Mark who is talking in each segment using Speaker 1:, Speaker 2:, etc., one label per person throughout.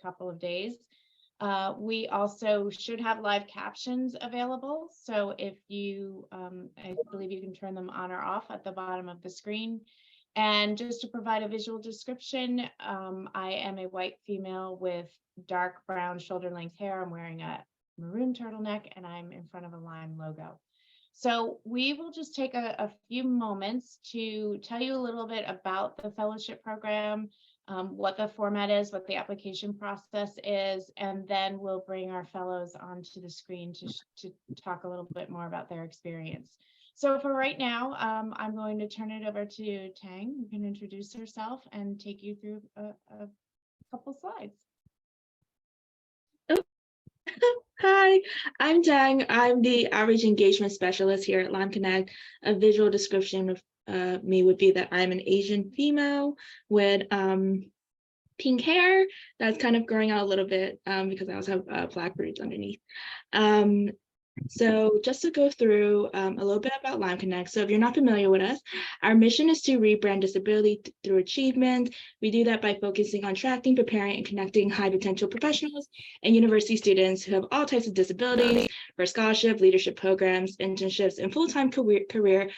Speaker 1: couple of days. We also should have live captions available. So if you, I believe you can turn them on or off at the bottom of the screen. And just to provide a visual description, I am a white female with dark brown shoulder length hair. I'm wearing a maroon turtleneck and I'm in front of a Lime logo. So we will just take a few moments to tell you a little bit about the fellowship program, what the format is, what the application process is, and then we'll bring our fellows onto the screen to talk a little bit more about their experience. So for right now, I'm going to turn it over to Tang, who can introduce herself and take you through a couple slides.
Speaker 2: Hi, I'm Tang. I'm the Outreach Engagement Specialist here at Lime Connect. A visual description of me would be that I'm an Asian female with pink hair that's kind of growing out a little bit because I also have black roots underneath. So just to go through a little bit about Lime Connect. So if you're not familiar with us, our mission is to rebrand disability through achievement. We do that by focusing on attracting, preparing, and connecting high potential professionals and university students who have all types of disabilities for scholarship, leadership programs, internships, and full-time careers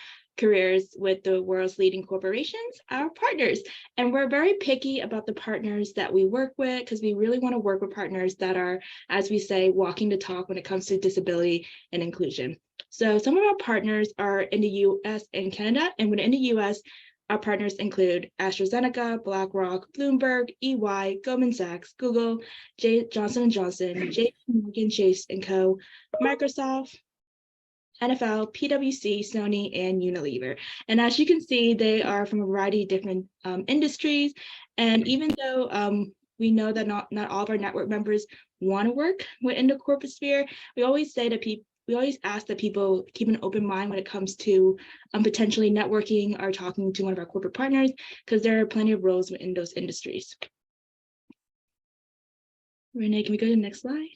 Speaker 2: with the world's leading corporations, our partners. And we're very picky about the partners that we work with because we really want to work with partners that are, as we say, walking the talk when it comes to disability and inclusion. So some of our partners are in the US and Canada, and within the US, our partners include AstraZeneca, BlackRock, Bloomberg, EY, Goldman Sachs, Google, Johnson & Johnson, JP Morgan Chase & Co., Microsoft, NFL, PwC, Sony, and Unilever. And as you can see, they are from a variety of different industries. And even though we know that not all of our network members want to work within the corporate sphere, we always say that we always ask that people keep an open mind when it comes to potentially networking or talking to one of our corporate partners, because there are plenty of roles within those industries. Renee, can we go to the next slide?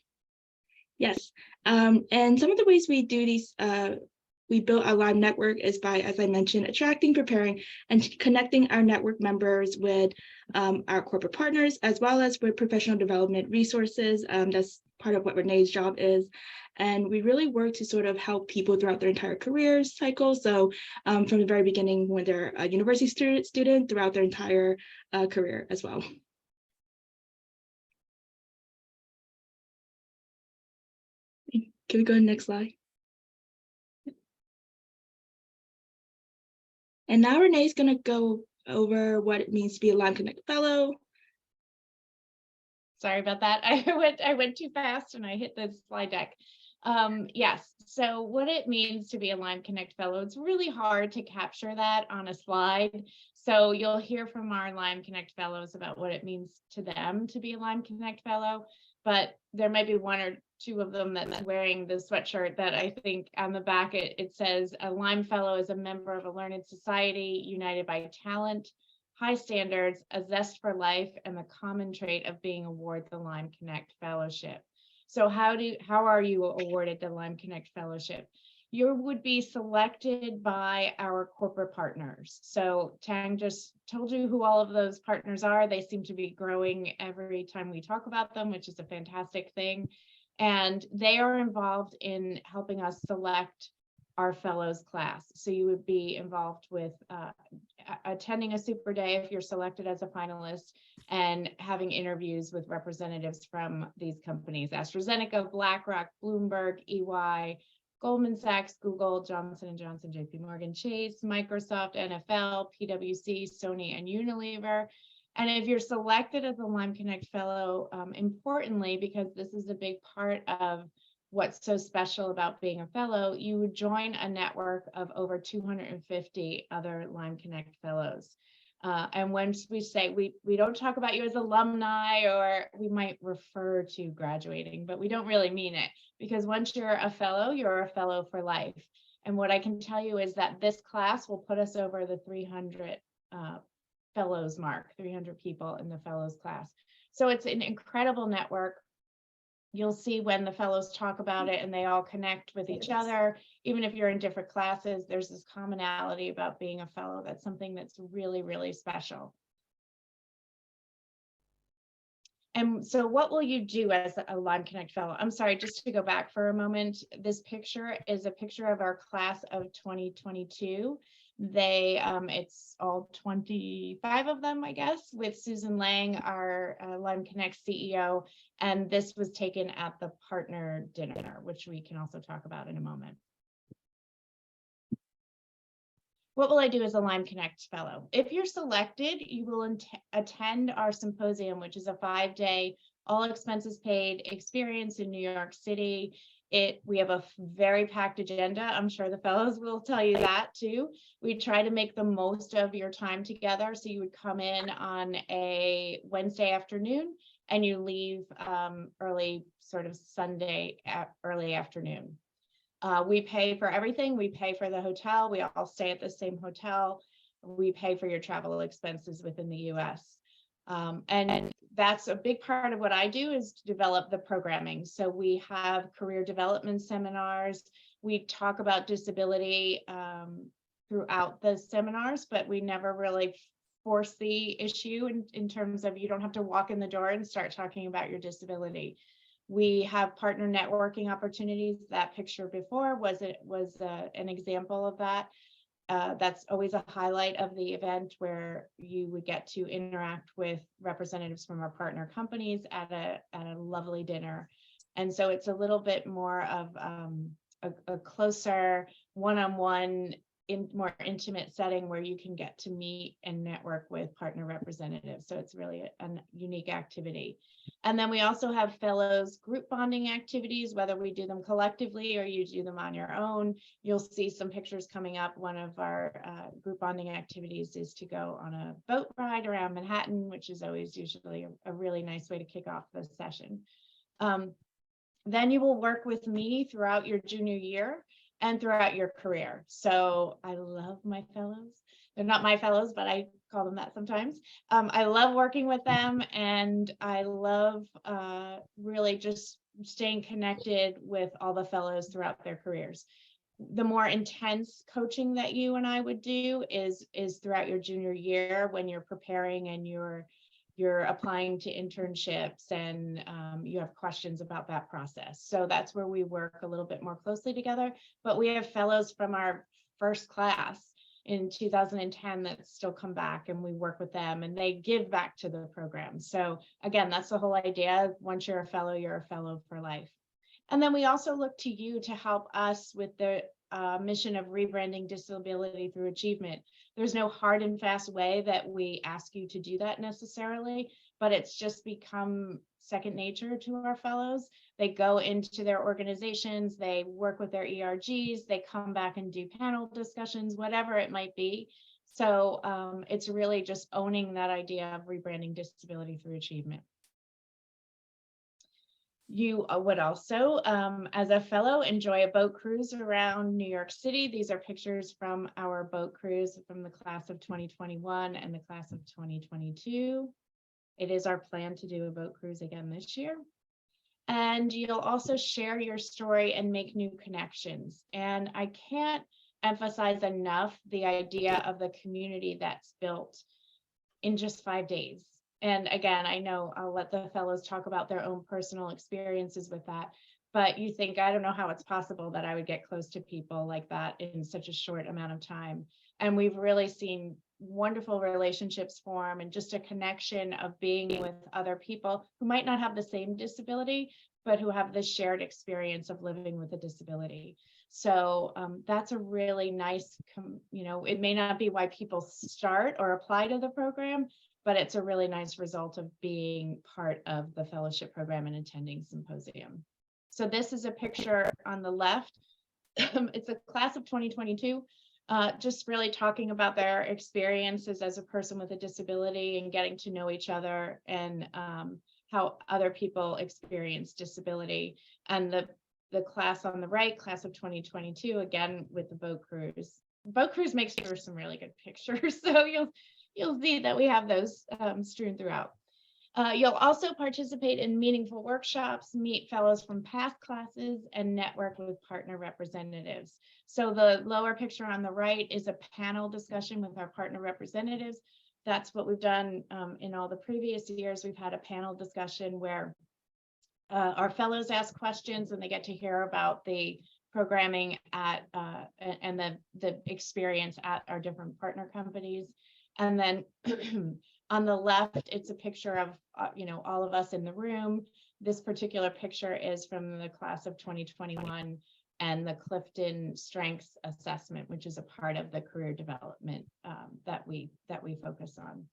Speaker 2: Yes, and some of the ways we do these, we built our Lime network is by, as I mentioned, attracting, preparing, and connecting our network members with our corporate partners, as well as with professional development resources. That's part of what Renee's job is. And we really work to sort of help people throughout their entire career cycle. So from the very beginning, when they're a university student throughout their entire career as well. Can we go to the next slide? And now Renee's going to go over what it means to be a Lime Connect Fellow.
Speaker 1: Sorry about that. I went too fast and I hit the slide deck. Yes, so what it means to be a Lime Connect Fellow, it's really hard to capture that on a slide. So you'll hear from our Lime Connect Fellows about what it means to them to be a Lime Connect Fellow, but there might be one or two of them that's wearing the sweatshirt that I think on the back it says a Lime Fellow is a member of a learned society united by talent, high standards, a zest for life, and the common trait of being awarded the Lime Connect Fellowship. So how are you awarded the Lime Connect Fellowship? You would be selected by our corporate partners. So Tang just told you who all of those partners are. They seem to be growing every time we talk about them, which is a fantastic thing. And they are involved in helping us select our fellows class. So you would be involved with attending a super day if you're selected as a finalist and having interviews with representatives from these companies: AstraZeneca, BlackRock, Bloomberg, EY, Goldman Sachs, Google, Johnson & Johnson, JP Morgan Chase, Microsoft, NFL, PwC, Sony, and Unilever. And if you're selected as a Lime Connect Fellow, importantly, because this is a big part of what's so special about being a fellow, you would join a network of over 250 other Lime Connect Fellows. And once we say, we don't talk about you as alumni, or we might refer to graduating, but we don't really mean it, because once you're a fellow for life. And what I can tell you is that this class will put us over the 300 fellows mark, 300 people in the fellows class. So it's an incredible network. You'll see when the fellows talk about it and they all connect with each other. Even if you're in different classes, there's this commonality about being a fellow. That's something that's really, really special. And so what will you do as a Lyme Connect Fellow? I'm sorry, just to go back for a moment, this picture is a picture of our class of 2022. It's all 25 of them, I guess, with Susan Lang, our Lyme Connect CEO. And this was taken at the partner dinner, which we can also talk about in a moment. What will I do as a Lyme Connect Fellow? If you're selected, you will attend our symposium, which is a 5-day, all expenses paid experience in New York City. We have a very packed agenda. I'm sure the fellows will tell you that too. We try to make the most of your time together. So you would come in on a Wednesday afternoon and you leave early, sort of Sunday early afternoon. We pay for everything. We pay for the hotel. We all stay at the same hotel. We pay for your travel expenses within the US. And that's a big part of what I do, is to develop the programming. So we have career development seminars. We talk about disability throughout the seminars, but we never really force the issue in terms of, you don't have to walk in the door and start talking about your disability. We have partner networking opportunities. That picture before was an example of that. That's always a highlight of the event, where you would get to interact with representatives from our partner companies at a lovely dinner. And so it's a little bit more of a closer one-on-one, more intimate setting where you can get to meet and network with partner representatives. So it's really a unique activity. And then we also have fellows group bonding activities, whether we do them collectively or you do them on your own. You'll see some pictures coming up. One of our group bonding activities is to go on a boat ride around Manhattan, which is always usually a really nice way to kick off the session. Then you will work with me throughout your junior year and throughout your career. So I love my fellows. They're not my fellows, but I call them that sometimes. I love working with them, and I love really just staying connected with all the fellows throughout their careers. The more intense coaching that you and I would do is throughout your junior year, when you're preparing and you're applying to internships and you have questions about that process. So that's where we work a little bit more closely together. But we have fellows from our first class in 2010 that still come back, and we work with them, and they give back to the program. So again, that's the whole idea. Once you're a fellow for life. And then we also look to you to help us with the mission of rebranding disability through achievement. There's no hard and fast way that we ask you to do that necessarily, but it's just become second nature to our fellows. They go into their organizations, they work with their ERGs, they come back and do panel discussions, whatever it might be. So it's really just owning that idea of rebranding disability through achievement. You would also, as a fellow, enjoy a boat cruise around New York City. These are pictures from our boat cruise from the class of 2021 and the class of 2022. It is our plan to do a boat cruise again this year. And you'll also share your story and make new connections. And I can't emphasize enough the idea of the community that's built in just 5 days. And again, I know I'll let the fellows talk about their own personal experiences with that, but you think, I don't know how it's possible that I would get close to people like that in such a short amount of time. And we've really seen wonderful relationships form, and just a connection of being with other people who might not have the same disability, but who have this shared experience of living with a disability. So that's a really nice, it may not be why people start or apply to the program, but it's a really nice result of being part of the fellowship program and attending symposium. So this is a picture on the left. It's a class of 2022, just really talking about their experiences as a person with a disability and getting to know each other, and how other people experience disability. And the class on the right, class of 2022, again with the boat cruise. Boat cruise makes for some really good pictures, so you'll see that we have those strewn throughout. You'll also participate in meaningful workshops, meet fellows from past classes, and network with partner representatives. So the lower picture on the right is a panel discussion with our partner representatives. that's what we've done in all the previous years. We've had a panel discussion where our fellows ask questions and they get to hear about the programming at and the experience at our different partner companies. And then on the left, it's a picture of all of us in the room. This particular picture is from the class of 2021 and the Clifton Strengths Assessment, which is a part of the career development that we focus on.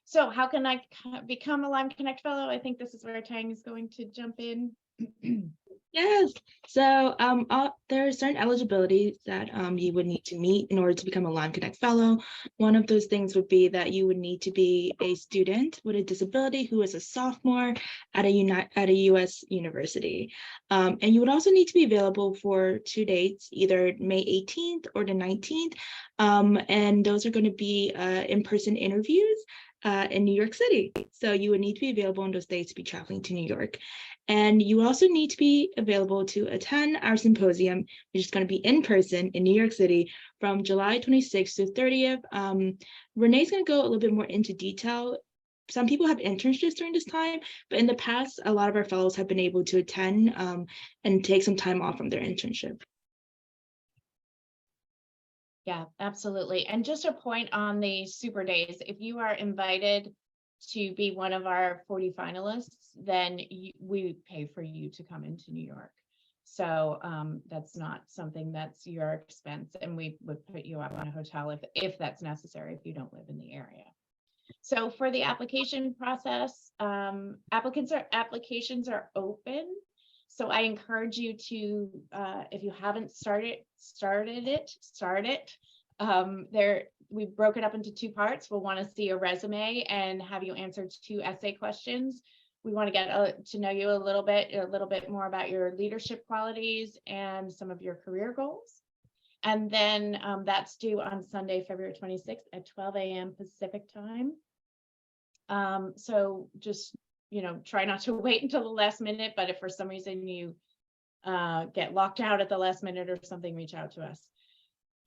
Speaker 1: So how can I become a Lyme Connect Fellow? I think this is where Tang is going to jump in.
Speaker 2: Yes. So there are certain eligibilities that you would need to meet in order to become a Lyme Connect Fellow. One of those things would be that you would need to be a student with a disability who is a sophomore at a U.S. university. And you would also need to be available for 2 dates, either May 18th or the 19th. And those are going to be in-person interviews in New York City. So you would need to be available on those days to be traveling to New York. And you also need to be available to attend our symposium, which is going to be in person in New York City from July 26th to 30th. Renee's going to go a little bit more into detail. Some people have internships during this time, but in the past, a lot of our fellows have been able to attend and take some time off from their internship.
Speaker 1: Yeah, absolutely. And just a point on the super days, if you are invited to be one of our 40 finalists, then we pay for you to come into New York. So that's not something that's your expense, and we would put you up on a hotel if that's necessary, if you don't live in the area. So for the application process, applications are open. So I encourage you to, if you haven't started it. We've broken up into 2 parts. We'll want to see a resume and have you answer 2 essay questions. We want to get to know you a little bit more about your leadership qualities and some of your career goals. And then that's due on Sunday, February 26th at 12 a.m. Pacific time. So just, try not to wait until the last minute, but if for some reason you get locked out at the last minute or something, reach out to us.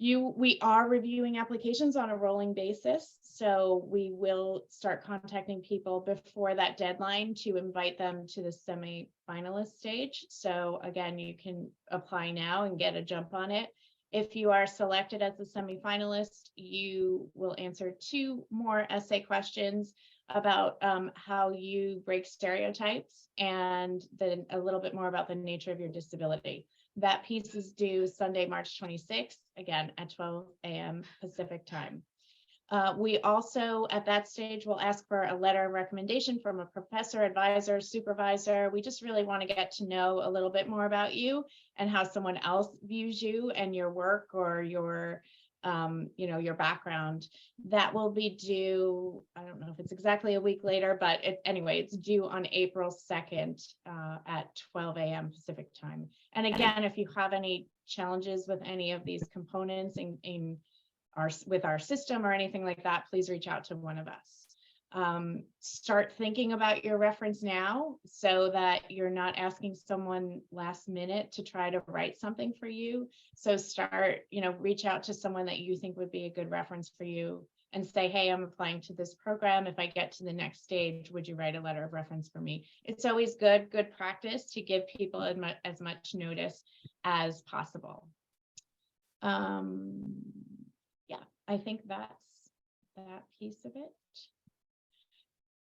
Speaker 1: We are reviewing applications on a rolling basis, so we will start contacting people before that deadline to invite them to the semi-finalist stage. So again, you can apply now and get a jump on it. If you are selected as a semi-finalist, you will answer 2 more essay questions about how you break stereotypes, and then a little bit more about the nature of your disability. That piece is due Sunday, March 26th, again at 12 a.m. Pacific time. We also, at that stage, will ask for a letter of recommendation from a professor, advisor, supervisor. We just really want to get to know a little bit more about you and how someone else views you and your work or your your background. That will be due, I don't know if it's exactly a week later, but anyway, it's due on April 2nd at 12 a.m. Pacific time. And again, if you have any challenges with any of these components with our system or anything like that, please reach out to one of us. Start thinking about your reference now so that you're not asking someone last minute to try to write something for you. So start, reach out to someone that you think would be a good reference for you and say, hey, I'm applying to this program. If I get to the next stage, would you write a letter of reference for me? It's always good practice to give people as much notice as possible. Yeah, I think that's that piece of it.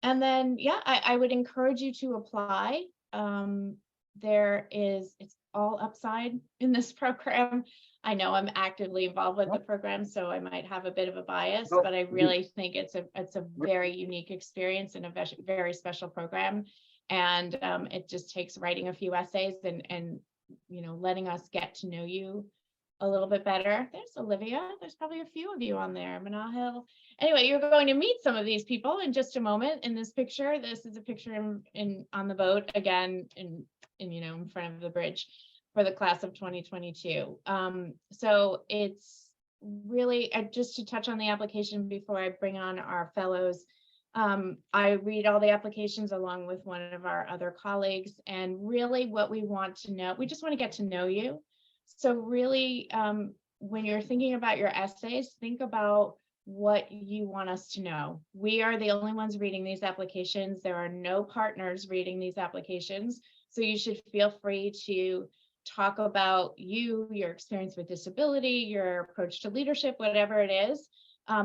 Speaker 1: And then, yeah, I would encourage you to apply. It's all upside in this program. I know I'm actively involved with the program, so I might have a bit of a bias, but I really think it's a very unique experience and a very special program. And it just takes writing a few essays and letting us get to know you a little bit better. There's Olivia. There's probably a few of you on there. Manahil. Anyway, you're going to meet some of these people in just a moment. In this picture, this is a picture on the boat again in front of the bridge for the class of 2022. So it's really just to touch on the application before I bring on our fellows. I read all the applications along with one of our other colleagues, and really what we want to know, we just want to get to know you. So really, when you're thinking about your essays, think about what you want us to know. We are the only ones reading these applications. There are no partners reading these applications. So you should feel free to talk about you, your experience with disability, your approach to leadership, whatever it is,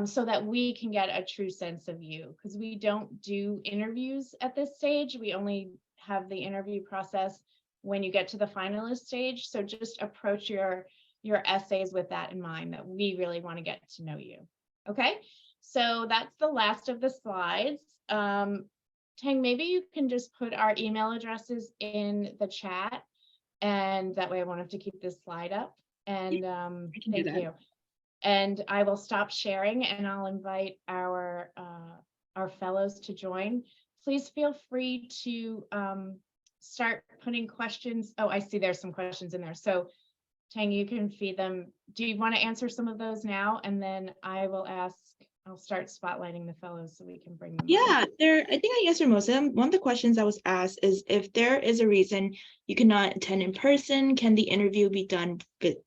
Speaker 1: so that we can get a true sense of you. Because we don't do interviews at this stage. We only have the interview process when you get to the finalist stage. So just approach your essays with that in mind, that we really want to get to know you. Okay, so that's the last of the slides. Tang, maybe you can just put our email addresses in the chat, and that way I won't have to keep this slide up. And thank you. And I will stop sharing, and I'll invite our fellows to join. Please feel free to start putting questions. Oh, I see there's some questions in there. So Tang, you can feed them. Do you want to answer some of those now? And then I'll start spotlighting the fellows so we can bring them.
Speaker 2: Yeah, I think I answered most of them. One of the questions that was asked is, if there is a reason you cannot attend in person, can the interview be done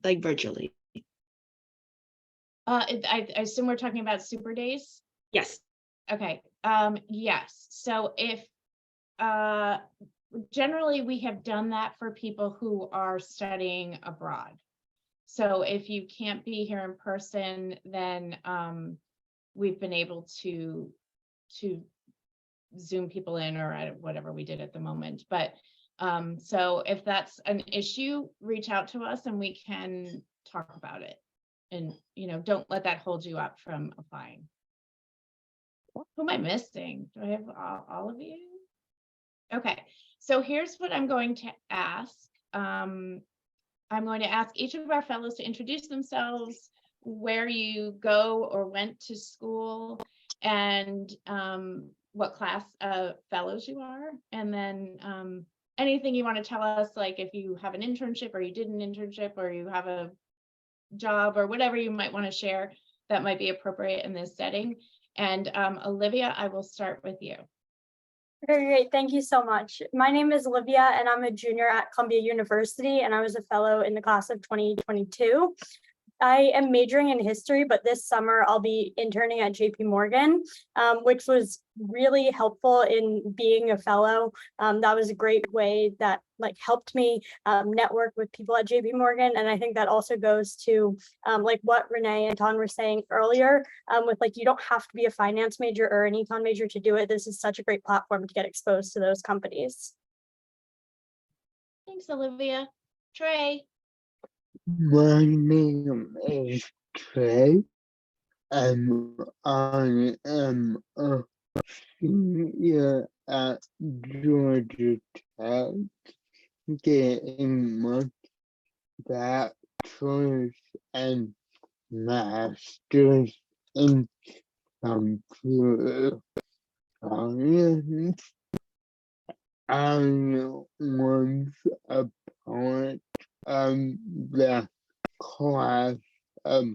Speaker 2: virtually?
Speaker 1: I assume we're talking about Super Days?
Speaker 2: Yes.
Speaker 1: Okay, yes. So if generally we have done that for people who are studying abroad. So if you can't be here in person, then we've been able to Zoom people in, or whatever we did at the moment. But so if that's an issue, reach out to us and we can talk about it. And don't let that hold you up from applying. Who am I missing? Do I have all of you? Okay, so here's what I'm going to ask. I'm going to ask each of our fellows to introduce themselves, where you go or went to school, and what class of fellows you are. And then anything you want to tell us, like if you have an internship, or you did an internship, or you have a job, or whatever you might want to share that might be appropriate in this setting. And Olivia, I will start with you.
Speaker 3: Very great. Thank you so much. My name is Olivia, and I'm a junior at Columbia University, and I was a fellow in the class of 2022. I am majoring in history, but this summer I'll be interning at JP Morgan, which was really helpful in being a fellow. That was a great way that helped me network with people at JP Morgan. And I think that also goes to what Renee and Ton were saying earlier, with you don't have to be a finance major or an econ major to do it. This is such a great platform to get exposed to those companies.
Speaker 1: Thanks, Olivia. Trey.
Speaker 4: My name is Trey, and I am a senior at Georgia Tech, getting my bachelor's and master's in computer science. I was a part of the class of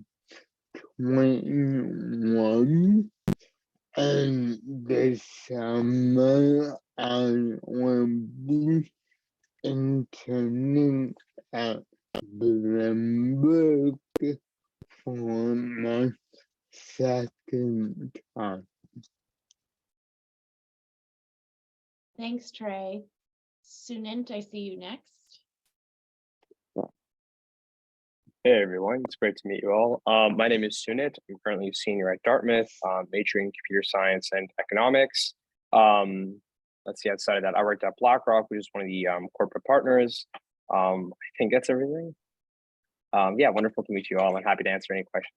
Speaker 4: 21, and this summer I will be interning at Bloomberg for my second time.
Speaker 1: Thanks, Trey. Sunint, I see you next.
Speaker 5: Hey everyone, it's great to meet you all. My name is Sunit. I'm currently a senior at Dartmouth, majoring in computer science and economics. Let's see, outside of that, I worked at BlackRock, which is one of the corporate partners. I think that's everything. Yeah, wonderful to meet you all. I'm happy to answer any questions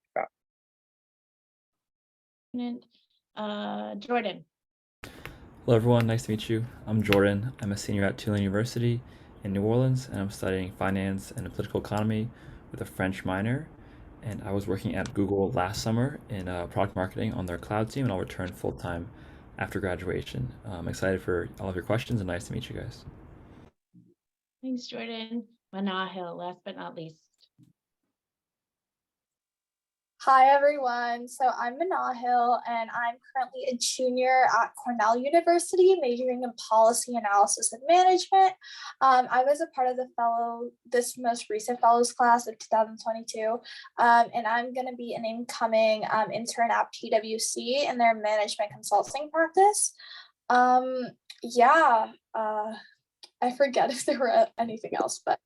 Speaker 5: you got.
Speaker 1: Jordan.
Speaker 6: Hello everyone, nice to meet you. I'm Jordan. I'm a senior at Tulane University in New Orleans, and I'm studying finance and political economy with a French minor. And I was working at Google last summer in product marketing on their cloud team, and I'll return full-time after graduation. I'm excited for all of your questions, and nice to meet you guys.
Speaker 1: Thanks, Jordan. Manahil, last but not least.
Speaker 7: Hi everyone. So I'm Manahil and I'm currently a junior at Cornell University, majoring in policy analysis and management. I was a part of this most recent fellows class of 2022, and I'm going to be an incoming intern at PwC in their management consulting practice. Yeah, I forget if there were anything else, but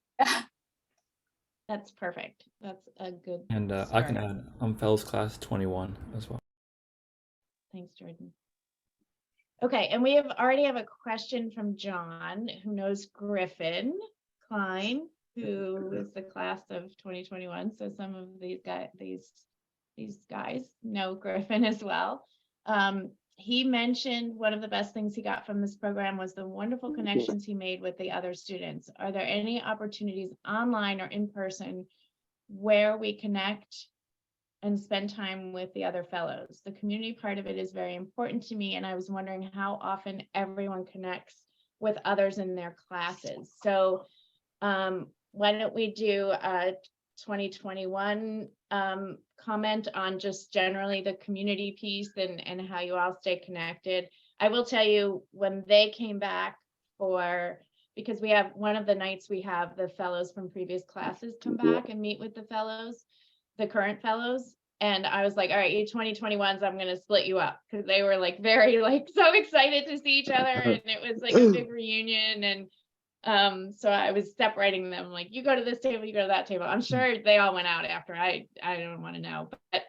Speaker 1: That's perfect. That's a good
Speaker 6: And I can
Speaker 1: start.
Speaker 6: add, I'm fellows class 21 as well.
Speaker 1: Thanks, Jordan. Okay, and we already have a question from John, who knows Griffin Klein, who is the class of 2021. So some of these guys know Griffin as well. He mentioned one of the best things he got from this program was the wonderful connections he made with the other students. Are there any opportunities online or in person where we connect and spend time with the other fellows? The community part of it is very important to me, and I was wondering how often everyone connects with others in their classes. So why don't we do a 2021 comment on just generally the community piece and how you all stay connected. I will tell you, when they came back because we have one of the nights we have the fellows from previous classes come back and meet with the current fellows. And I was like, all right, you 2021s, I'm going to split you up, because they were like very so excited to see each other. And it was like a big reunion. And so I was separating them, like, you go to this table, you go to that table. I'm sure they all went out after. I don't want to know. But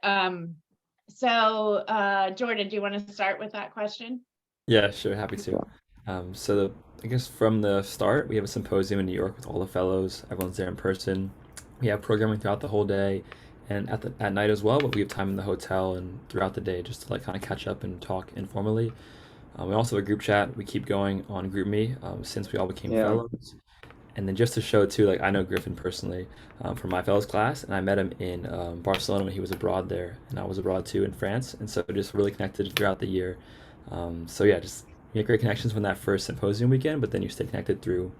Speaker 1: Jordan, do you want to start with that question?
Speaker 6: Yeah, sure, happy to. I guess from the start, we have a symposium in New York with all the fellows. Everyone's there in person. We have programming throughout the whole day, and at night as well. But we have time in the hotel and throughout the day just to like kind of catch up and talk informally. We also have a group chat. We keep going on GroupMe since we all became
Speaker 4: Yeah.
Speaker 6: fellows. And then just to show too, like I know Griffin personally from my fellows class, and I met him in Barcelona when he was abroad there, and I was abroad too in France, and so just really connected throughout the year. So yeah, just you make great connections from that first symposium weekend, but then you stay connected through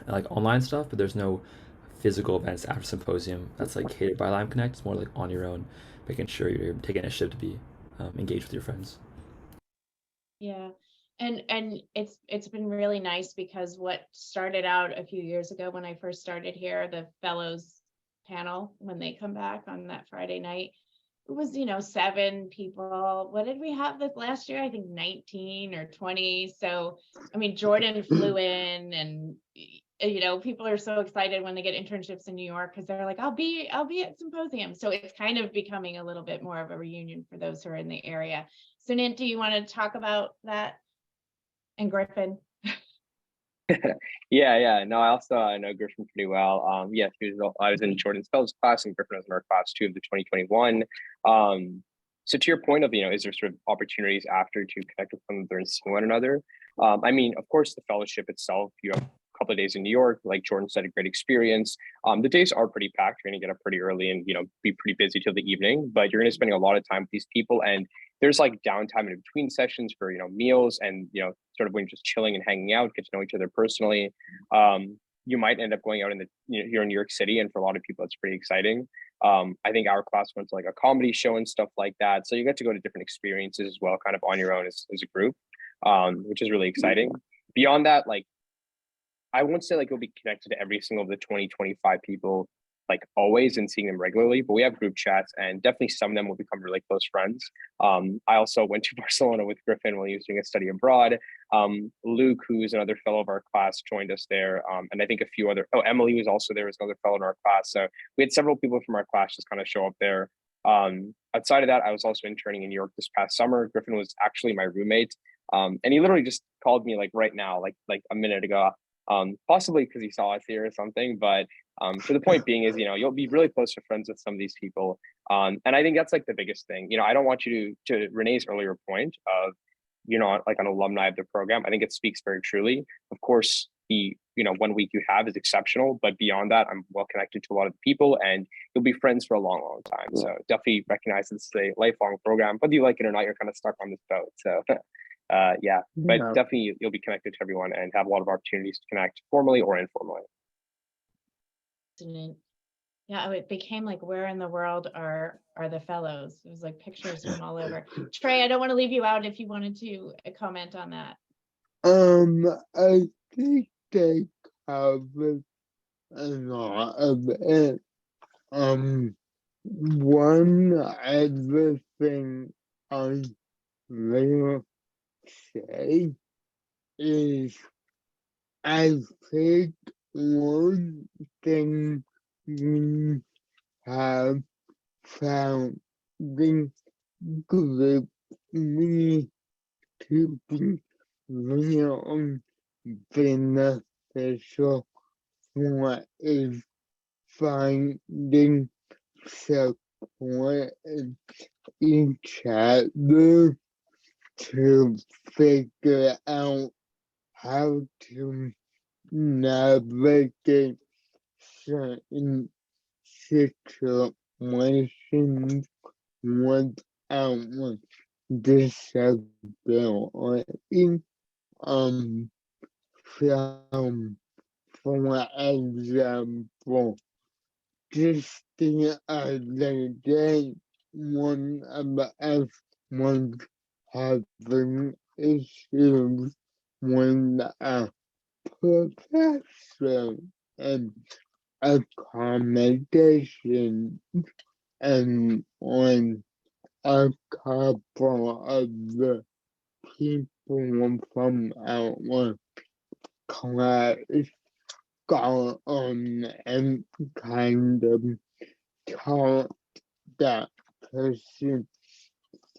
Speaker 6: like online stuff. But there's no physical events after symposium that's like catered by Lime Connect. It's more like on your own, making sure you're taking initiative to be engaged with your friends.
Speaker 1: Yeah. And it's been really nice, because what started out a few years ago when I first started here, the fellows panel, when they come back on that Friday night, it was 7 people. What did we have this last year? I think 19 or 20. So I mean, Jordan flew in, and people are so excited when they get internships in New York, because they're like, I'll be at symposium. So it's kind of becoming a little bit more of a reunion for those who are in the area. So Nint, do you want to talk about that? And Griffin?
Speaker 5: Yeah. No, I know Griffin pretty well. Yeah, I was in Jordan's fellows class, and Griffin was in our class too of the 2021. So to your point of, is there sort of opportunities after to connect with them and see one another? I mean, of course, the fellowship itself, you have a couple of days in New York, like Jordan said, a great experience. The days are pretty packed. You're going to get up pretty early and, be pretty busy till the evening, but you're going to spend a lot of time with these people. And there's like downtime in between sessions for, meals and, sort of when you're just chilling and hanging out, get to know each other personally. You might end up going out in here in New York City. And for a lot of people, it's pretty exciting. I think our class went to like a comedy show and stuff like that. So you get to go to different experiences as well, kind of on your own as a group, which is really exciting. Beyond that, like, I won't say like you'll be connected to every single of the 20-25 people like always and seeing them regularly, but we have group chats, and definitely some of them will become really close friends. I also went to Barcelona with Griffin while he was doing a study abroad. Luke, who's another fellow of our class, joined us there. And I think a few other, Emily was also there as another fellow in our class. So we had several people from our class just kind of show up there. Outside of that, I was also interning in New York this past summer. Griffin was actually my roommate. And he literally just called me like right now, like a minute ago, possibly because he saw us here or something. But so the point being is, you'll be really close to friends with some of these people. And I think that's like the biggest thing. I don't want you to Renee's earlier point of, you're not like an alumni of the program. I think it speaks very truly. Of course, the 1 week you have is exceptional, but beyond that, I'm well connected to a lot of people, and you'll be friends for a long, long time. So definitely recognize it's a lifelong program. Whether you like it or not, you're kind of stuck on this boat. So yeah, but definitely you'll be connected to everyone and have a lot of opportunities to connect formally or informally.
Speaker 1: Yeah, it became like, where in the world are the fellows? It was like pictures from all over. Trey, I don't want to leave you out if you wanted to comment on that.
Speaker 4: I think they covered a lot of it. One other thing I will say is I think one thing we have found the group me to be real beneficial for is finding support in each other to figure out how to navigate certain situations without disability. Um, from, for example, just the other day, one of us was having issues with a professor and accommodation, and when a couple of the people from our class got on and kind of taught that person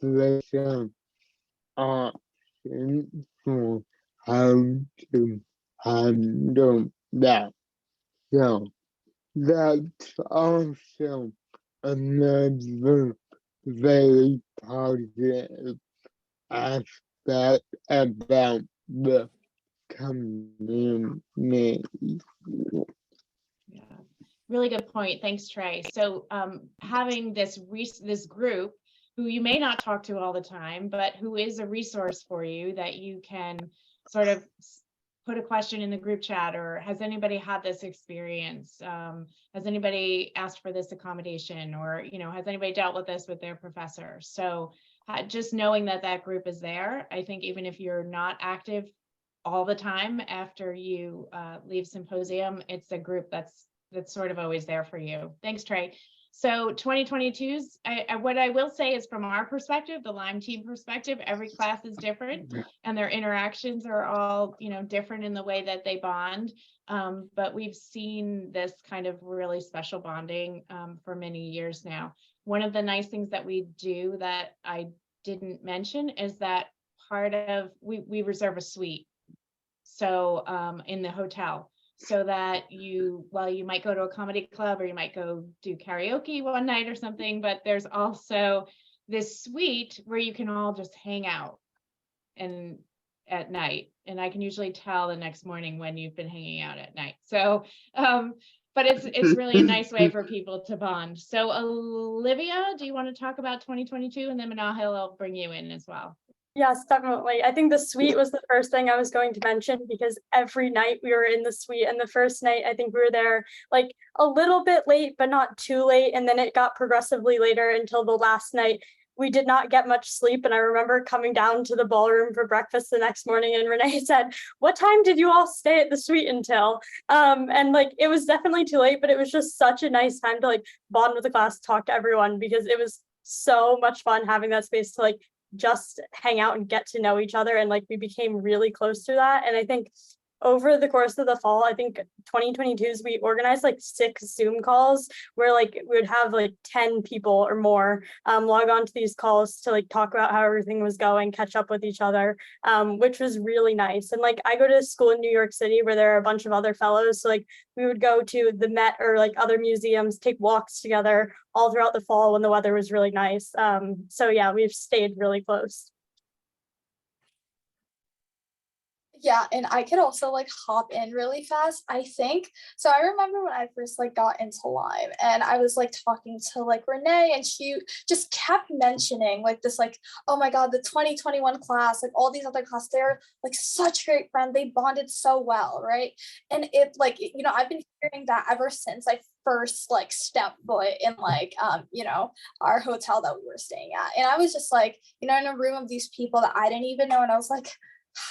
Speaker 4: through some options for how to handle that. So that's also another very positive aspect about the community.
Speaker 1: Yeah, really good point. Thanks, Trey. So having this group who you may not talk to all the time, but who is a resource for you that you can sort of put a question in the group chat, or has anybody had this experience? Has anybody asked for this accommodation, or has anybody dealt with this with their professor? So just knowing that that group is there, I think even if you're not active all the time after you leave symposium, it's a group that's sort of always there for you. Thanks, Trey. So 2022's, what I will say is, from our perspective, the Lyme team perspective, every class is different and their interactions are all, different in the way that they bond. But we've seen this kind of really special bonding for many years now. One of the nice things that we do that I didn't mention is that part of, we reserve a suite. So in the hotel, so that you might go to a comedy club or you might go do karaoke one night or something, but there's also this suite where you can all just hang out and at night. And I can usually tell the next morning when you've been hanging out at night. So, but it's really a nice way for people to bond. So Olivia, do you want to talk about 2022? And then Manahil, I'll bring you in as well.
Speaker 3: Yes, definitely. I think the suite was the first thing I was going to mention, because every night we were in the suite, and the first night I think we were there like a little bit late, but not too late. And then it got progressively later until the last night. We did not get much sleep. And I remember coming down to the ballroom for breakfast the next morning, and Renee said, "What time did you all stay at the suite until?" And like, it was definitely too late, but it was just such a nice time to like bond with the class, talk to everyone, because it was so much fun having that space to like just hang out and get to know each other. And like, we became really close to that. And I think over the course of the fall, I think 2022's, we organized like 6 Zoom calls where like we would have like 10 people or more log on to these calls to like talk about how everything was going, catch up with each other, which was really nice. And like, I go to school in New York City where there are a bunch of other fellows. So like, we would go to the Met or like other museums, take walks together all throughout the fall when the weather was really nice. So yeah, we've stayed really close.
Speaker 7: Yeah, and I could also like hop in really fast. I think so. I remember when I first like got into Lyme and I was like talking to like Renee and she just kept mentioning like this, like, oh my God, the 2021 class, like all these other classes, they're like such great friends. They bonded so well, right? And it like, I've been hearing that ever since I first like stepped foot in like our hotel that we were staying at. And I was just like, in a room of these people that I didn't even know. And I was like,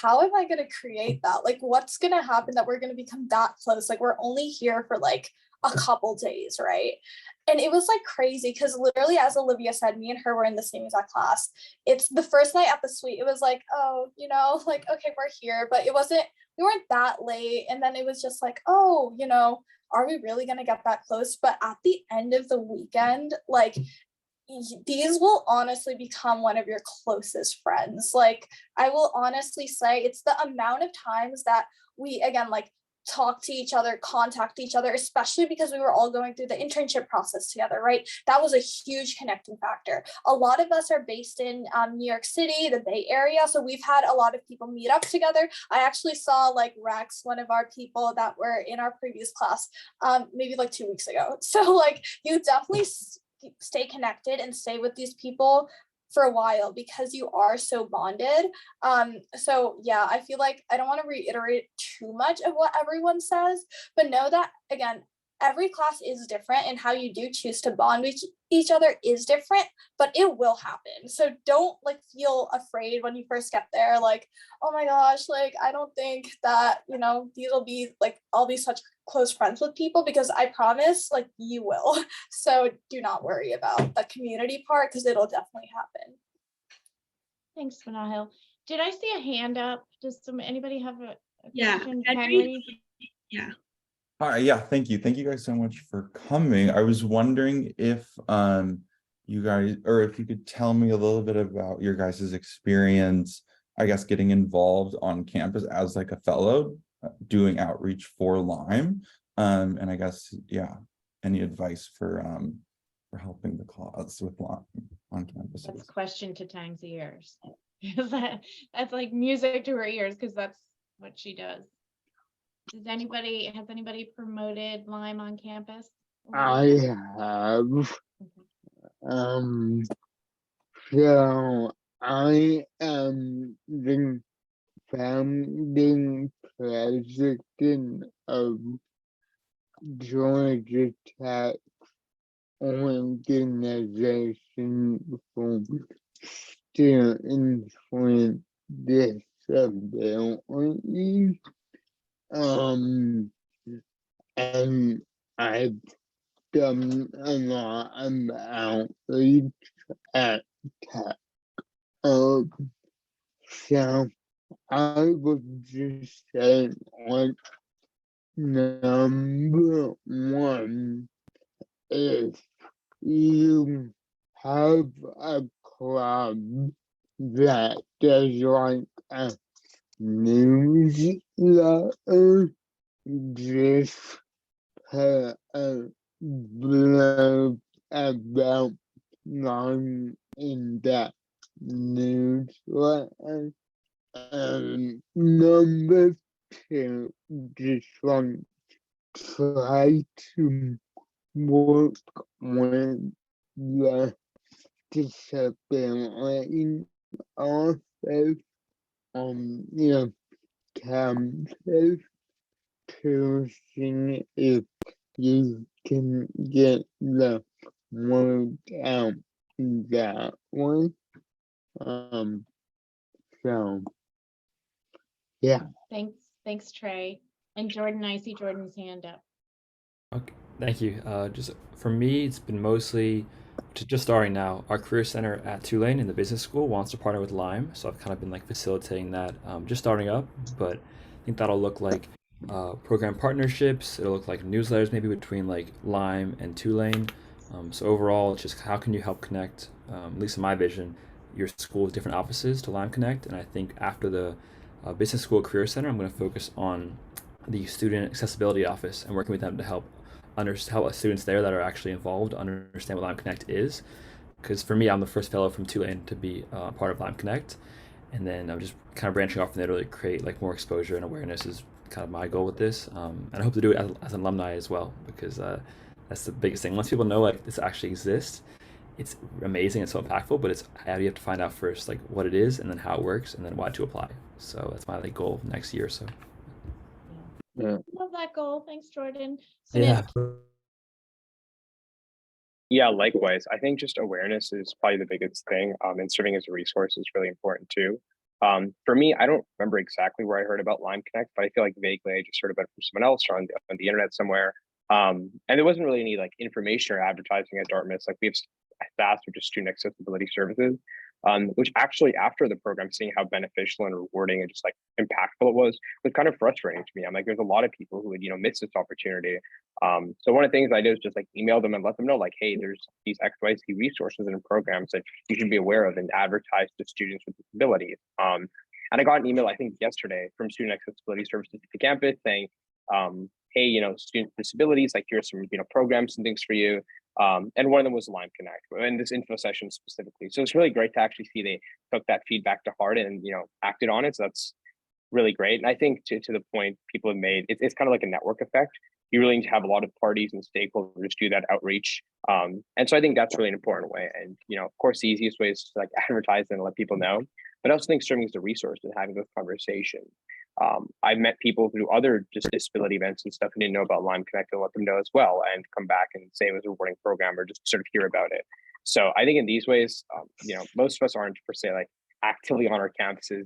Speaker 7: how am I going to create that? Like, what's going to happen that we're going to become that close? Like, we're only here for like a couple days, right? And it was like crazy because literally, as Olivia said, me and her were in the same exact class. It's the first night at the suite. It was like, oh, like, okay, we're here, but we weren't that late. And then it was just like, oh, are we really going to get that close? But at the end of the weekend, like, these will honestly become one of your closest friends. Like, I will honestly say it's the amount of times that we, again, like talk to each other, contact each other, especially because we were all going through the internship process together, right? That was a huge connecting factor. A lot of us are based in New York City, the Bay Area. So we've had a lot of people meet up together. I actually saw like Rex, one of our people that were in our previous class, maybe like 2 weeks ago. So like you definitely stay connected and stay with these people for a while because you are so bonded. So yeah, I feel like I don't want to reiterate too much of what everyone says, but know that again, every class is different and how you do choose to bond with each other is different, but it will happen. So don't like feel afraid when you first get there, like, oh my gosh, like I don't think that, these will be like I'll be such close friends with people, because I promise like you will. So do not worry about the community part because it'll definitely happen.
Speaker 1: Thanks, Manahil. Did I see a hand up? Does anybody have a
Speaker 2: Yeah,
Speaker 1: question?
Speaker 2: Henry?
Speaker 1: Henry?
Speaker 2: Yeah.
Speaker 8: Hi, yeah, thank you. Thank you guys so much for coming. I was wondering if you guys, or if you could tell me a little bit about your guys' experience, I guess, getting involved on campus as like a fellow doing outreach for Lyme. And I guess, yeah, any advice for helping the cause with Lyme on campuses?
Speaker 1: That's a question to Tang's ears. That's like music to her ears because that's what she does. Has anybody promoted Lyme on campus?
Speaker 4: I have. So I am the founding president of Georgia Tech Organization for Students with Disabilities. And I've done a lot of outreach at Tech. So I would just say, like, number one, if you have a club that does like a newsletter, just put a blurb about Lyme in that newsletter. Number two, just like try to work with the disability office on your campus to see if you can get the word out that way. So yeah.
Speaker 1: Thanks, Trey. And Jordan, I see Jordan's hand up.
Speaker 6: Okay, thank you. Just for me, it's been mostly just starting now. Our career center at Tulane in the business school wants to partner with Lyme, so I've kind of been like facilitating that, just starting up. But I think that'll look like program partnerships. It'll look like newsletters maybe between like Lyme and Tulane. So overall, it's just how can you help connect, at least in my vision, your school with different offices to Lyme Connect. And I think after the business school career center, I'm going to focus on the student accessibility office and working with them to help students there that are actually involved understand what Lyme Connect is. Because for me, I'm the first fellow from Tulane to be part of Lyme Connect, And then I'm just kind of branching off from there to really create like more exposure and awareness is kind of my goal with this. And I hope to do it as an alumni as well, because that's the biggest thing. Once people know like this actually exists, it's amazing and so impactful, but it's how you have to find out first like what it is and then how it works and then why to apply. So that's my like goal next year or so.
Speaker 4: Yeah.
Speaker 1: Love that goal. Thanks, Jordan.
Speaker 6: Yeah.
Speaker 5: Yeah, likewise. I think just awareness is probably the biggest thing. And serving as a resource is really important too. For me, I don't remember exactly where I heard about Lime Connect, but I feel like vaguely I just heard about it from someone else or on the internet somewhere. And there wasn't really any like information or advertising at Dartmouth. Like we have SAS, which is Student Accessibility Services, which actually after the program, seeing how beneficial and rewarding and just like impactful it was kind of frustrating to me. I'm like, there's a lot of people who would, miss this opportunity. So one of the things I did is just like email them and let them know like, hey, there's these XYZ resources and programs that you should be aware of and advertise to students with disabilities. And I got an email, I think yesterday, from Student Accessibility Services at the campus saying, hey, student disabilities, like here's some, programs and things for you. And one of them was Lime Connect and this info session specifically. So it's really great to actually see they took that feedback to heart and, acted on it. So that's really great. And I think to the point people have made, it's kind of like a network effect. You really need to have a lot of parties and stakeholders do that outreach. And so I think that's really an important way. And, of course, the easiest way is to like advertise and let people know. But I also think serving as a resource and having those conversations. I've met people through other just disability events and stuff and didn't know about Lime Connect and let them know as well and come back and say it was a rewarding program or just sort of hear about it. So I think in these ways, most of us aren't per se like actively on our campuses,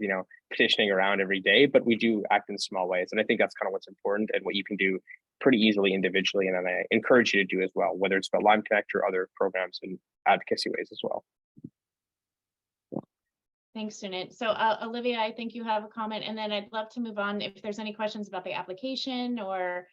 Speaker 5: petitioning around every day, but we do act in small ways. And I think that's kind of what's important and what you can do pretty easily individually. And then I encourage you to do as well, whether it's about Lime Connect or other programs and advocacy ways as well.
Speaker 1: Thanks, Sunit. So Olivia, I think you have a comment, and then I'd love to move on if there's any questions about the application or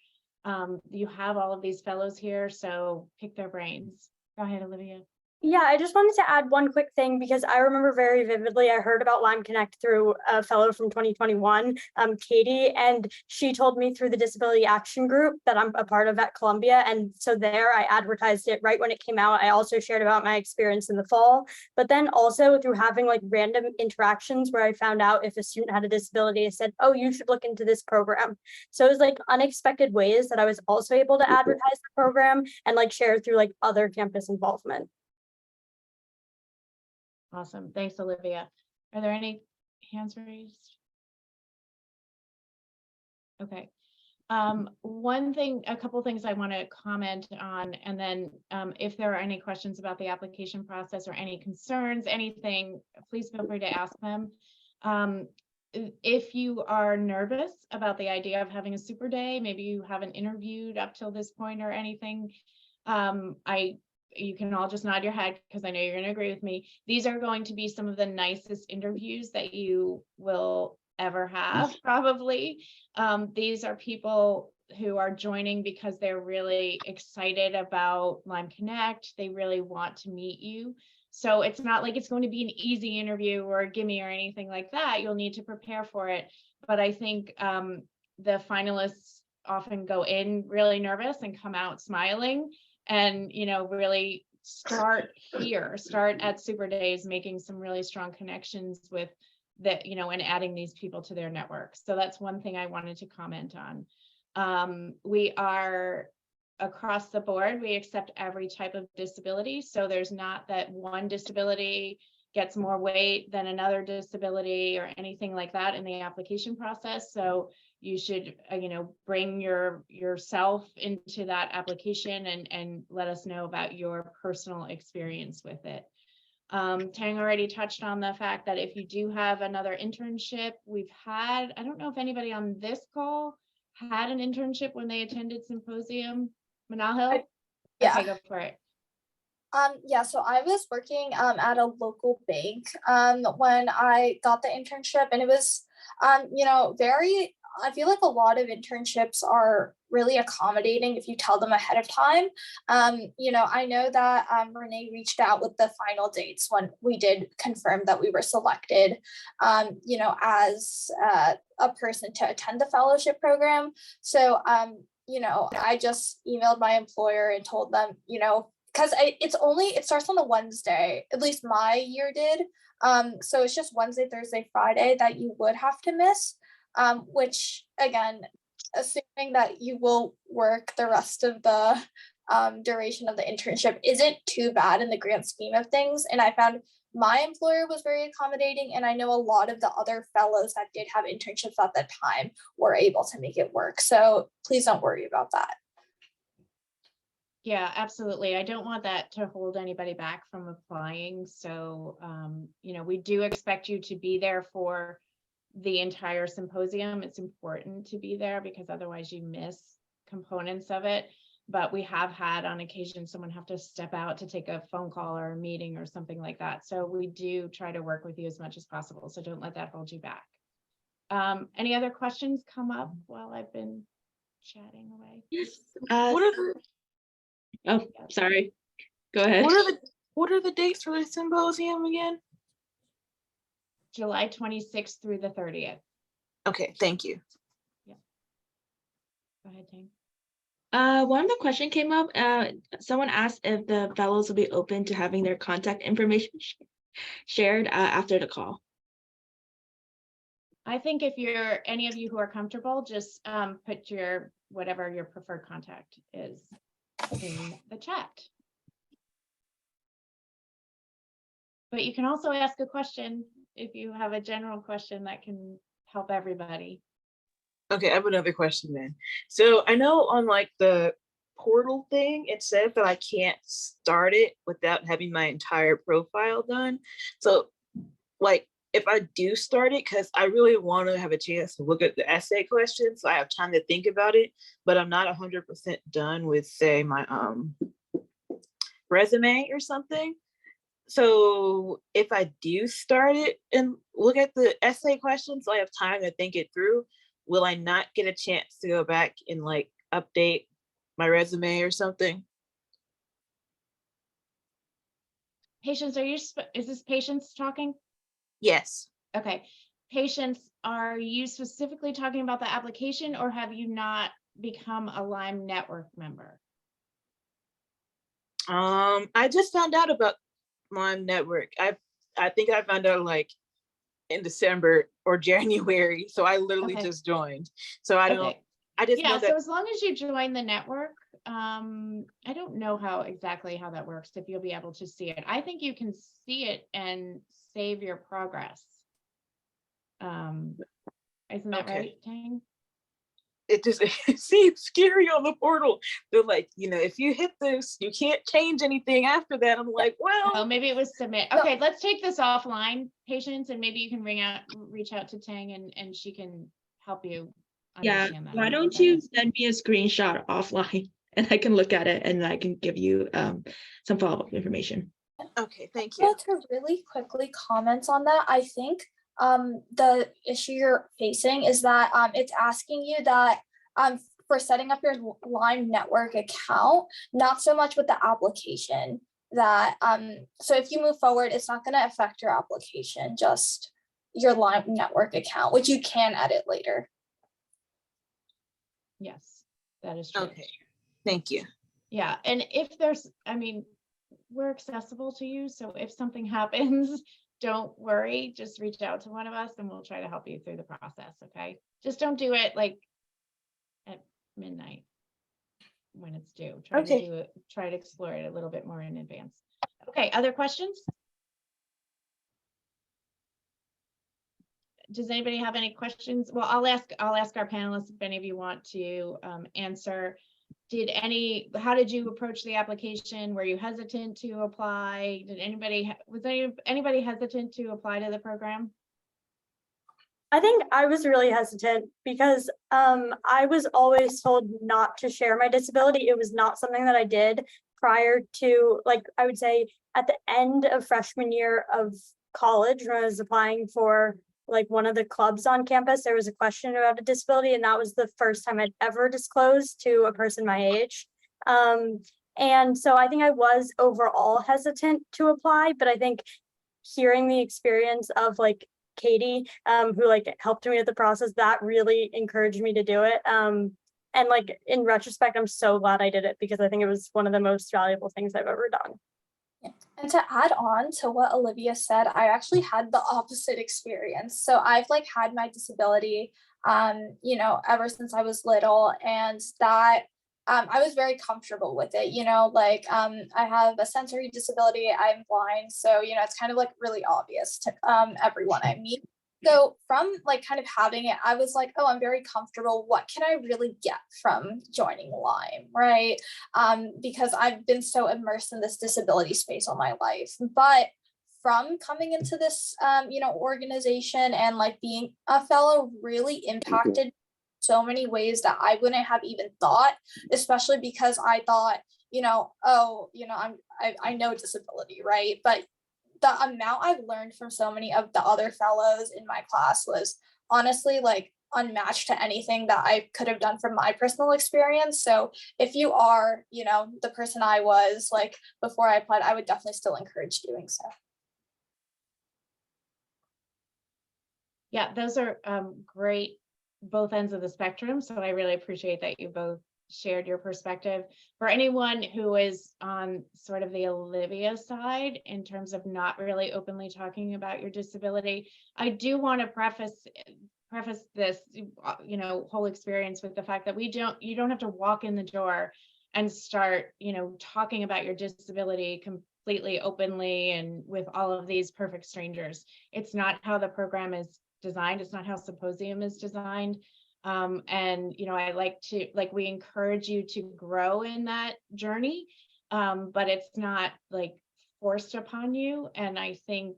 Speaker 1: you have all of these fellows here, so pick their brains. Go ahead, Olivia.
Speaker 3: Yeah, I just wanted to add one quick thing because I remember very vividly, I heard about Lime Connect through a fellow from 2021, Katie, and she told me through the Disability Action Group that I'm a part of at Columbia. And so there I advertised it right when it came out. I also shared about my experience in the fall, but then also through having like random interactions where I found out if a student had a disability, I said, oh, you should look into this program. So it was like unexpected ways that I was also able to advertise the program and like share through like other campus involvement.
Speaker 1: Awesome. Thanks, Olivia. Are there any hands raised? Okay. A couple things I want to comment on, and then if there are any questions about the application process or any concerns, anything, please feel free to ask them. If you are nervous about the idea of having a super day, maybe you haven't interviewed up till this point or anything, you can all just nod your head because I know you're going to agree with me. These are going to be some of the nicest interviews that you will ever have, probably. These are people who are joining because they're really excited about Lime Connect. They really want to meet you. So it's not like it's going to be an easy interview or a gimme or anything like that. You'll need to prepare for it. But I think the finalists often go in really nervous and come out smiling. And, really start at Super Days, making some really strong connections with that, and adding these people to their network. So that's one thing I wanted to comment on. We are across the board, we accept every type of disability. So there's not that one disability gets more weight than another disability or anything like that in the application process. So you should, bring yourself into that application and let us know about your personal experience with it. Tang already touched on the fact that if you do have another internship, I don't know if anybody on this call had an internship when they attended Symposium. Manahil?
Speaker 7: Yeah.
Speaker 1: Okay, go for it.
Speaker 7: Yeah, so I was working at a local bank when I got the internship, and it was I feel like a lot of internships are really accommodating if you tell them ahead of time. I know that Renee reached out with the final dates when we did confirm that we were selected, as a person to attend the fellowship program. So, I just emailed my employer and told them, because it starts on a Wednesday, at least my year did. So it's just Wednesday, Thursday, Friday that you would have to miss, which again, assuming that you will work the rest of the duration of the internship isn't too bad in the grand scheme of things. And I found my employer was very accommodating, and I know a lot of the other fellows that did have internships at that time were able to make it work. So please don't worry about that.
Speaker 1: Yeah, absolutely. I don't want that to hold anybody back from applying. So, you know, we do expect you to be there for the entire symposium. It's important to be there because otherwise you miss components of it. But we have had on occasion someone have to step out to take a phone call or a meeting or something like that. So we do try to work with you as much as possible. So don't let that hold you back. Any other questions come up while I've been chatting away?
Speaker 2: Yes.
Speaker 4: What are the
Speaker 2: Oh, sorry. Go ahead.
Speaker 4: what are the dates for the symposium again?
Speaker 1: July 26th through the 30th.
Speaker 4: Okay, thank you.
Speaker 1: Go ahead, Tang.
Speaker 2: One of the question came up. Someone asked if the fellows will be open to having their contact information shared after the call.
Speaker 1: I think if you're any of you who are comfortable, just put your whatever your preferred contact is in the chat. But you can also ask a question if you have a general question that can help everybody.
Speaker 4: Okay, I have another question then. So I know on like the portal thing, it says that I can't start it without having my entire profile done. So like if I do start it, because I really want to have a chance to look at the essay questions, so I have time to think about it, but I'm not 100% done with, say, my resume or something. So if I do start it and look at the essay questions, so I have time to think it through, will I not get a chance to go back and like update my resume or something?
Speaker 1: Patience, is this Patience talking?
Speaker 4: Yes.
Speaker 1: Okay. Patience, are you specifically talking about the application or have you not become a Lyme Network member?
Speaker 4: I just found out about Lyme Network. I think I found out like in December or January. So I literally
Speaker 1: Okay.
Speaker 4: just joined. So I don't,
Speaker 1: Okay.
Speaker 4: I just
Speaker 1: Yeah,
Speaker 4: know that.
Speaker 1: so as long as you join the network, I don't know exactly how that works, if you'll be able to see it. I think you can see it and save your progress. Isn't that
Speaker 4: Okay.
Speaker 1: right, Tang?
Speaker 4: It just it seems scary on the portal. They're like, you know, if you hit this, you can't change anything after that. I'm like,
Speaker 1: Oh,
Speaker 4: well,
Speaker 1: maybe it was submit. Okay, let's take this offline, Patience, and maybe you can reach out to Tang and she can help you
Speaker 2: Yeah,
Speaker 1: understand that. a
Speaker 2: why
Speaker 1: little
Speaker 2: don't
Speaker 1: bit
Speaker 2: you
Speaker 1: better.
Speaker 2: send me a screenshot offline and I can look at it and I can give you some follow-up information.
Speaker 4: okay, thank you.
Speaker 7: To really quickly comment on that, I think the issue you're facing is that it's asking you that for setting up your Lyme Network account, not so much with the application. That so if you move forward, it's not going to affect your application, just your Lyme Network account, which you can edit later.
Speaker 1: Yes, that is true.
Speaker 4: Okay, thank you.
Speaker 1: Yeah, and if there's, I mean, we're accessible to you, so if something happens, don't worry, just reach out to one of us and we'll try to help you through the process, okay? Just don't do it like at midnight when it's due. Try
Speaker 4: Okay.
Speaker 1: to do it, try to explore it a little bit more in advance. Okay, other questions? Does anybody have any questions? Well, I'll ask our panelists if any of you want to answer. How did you approach the application? Were you hesitant to apply? Was anybody hesitant to apply to the program?
Speaker 3: I think I was really hesitant because I was always told not to share my disability. It was not something that I did prior to, like, I would say at the end of freshman year of college when I was applying for like one of the clubs on campus, there was a question about a disability, and that was the first time I'd ever disclosed to a person my age. And so I think I was overall hesitant to apply, but I think hearing the experience of like Katie, who like helped me with the process, that really encouraged me to do it. And like in retrospect, I'm so glad I did it because I think it was one of the most valuable things I've ever done.
Speaker 7: And to add on to what Olivia said, I actually had the opposite experience. So I've like had my disability, ever since I was little, and that I was very comfortable with it. I have a sensory disability. I'm blind, so it's kind of like really obvious to everyone I meet. So from like kind of having it, I was like, oh, I'm very comfortable. What can I really get from joining Lyme, right? Because I've been so immersed in this disability space all my life. But from coming into this, organization and like being a fellow really impacted so many ways that I wouldn't have even thought, especially because I thought, I know disability, right? But the amount I've learned from so many of the other fellows in my class was honestly like unmatched to anything that I could have done from my personal experience. So if you are, the person I was like before I applied, I would definitely still encourage doing so.
Speaker 1: Yeah, those are great, both ends of the spectrum. So I really appreciate that you both shared your perspective. For anyone who is on sort of the Olivia side in terms of not really openly talking about your disability, I do want to preface this whole experience with the fact that you don't have to walk in the door and start talking about your disability completely openly and with all of these perfect strangers. It's not how the program is designed. It's not how Symposium is designed. We encourage you to grow in that journey, but it's not like forced upon you. And I think,